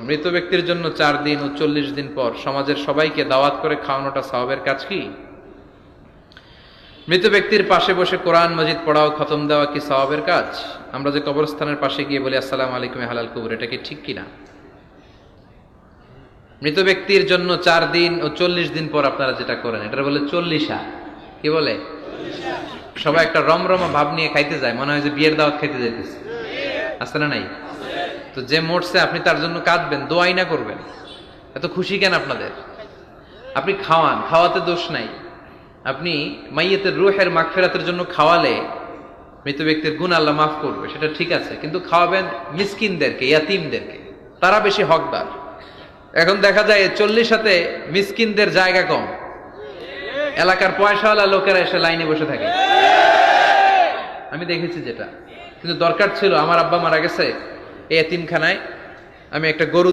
মৃত ব্যক্তির জন্য 4 দিন ও 40 দিন পর সমাজের সবাইকে দাওয়াত করে খাওয়ানোটা সওয়াবের কাজ কি? মৃত ব্যক্তির পাশে বসে কোরআন মাজিদ পড়া ও খতম দেওয়া কি সওয়াবের কাজ? আমরা যে কবরস্থানের পাশে গিয়ে বলি আসসালামু আলাইকুম হালাল কবর, এটা কি ঠিক কিনা? মৃত ব্যক্তির জন্য 4 দিন ও 40 দিন পর আপনারা যেটা করেন এটা বলে 40 কি বলে? সবাই একটা রমরমা ভাব নিয়ে খাইতে যায়, মনে হয় যে বিয়ের দাওয়াত খাইতে যাইতেছে। আছে না নাই? তো যে মরছে আপনি তার জন্য কাঁদবেন, দোয়াই না করবেন, এত খুশি কেন আপনাদের? আপনি খাওয়ান, খাওয়াতে দোষ নাই। আপনি মাইয়েতের রুহের মাগফিরাতের জন্য খাওয়ালে মৃত ব্যক্তির গুনাহ আল্লাহ মাফ করবে, সেটা ঠিক আছে, কিন্তু খাওয়াবেন মিসকিনদেরকে, ইয়াতিমদেরকে, তারা বেশি হকদার। এখন দেখা যায় 40 মিসকিনদের জায়গা কম, এলাকার পয়সাওয়ালা লোকেরা এসে লাইনে বসে থাকে, আমি দেখেছি যেটা। কিন্তু দরকার ছিল, আমার আব্বা মারা গেছে, এই এতিমখানায় আমি একটা গরু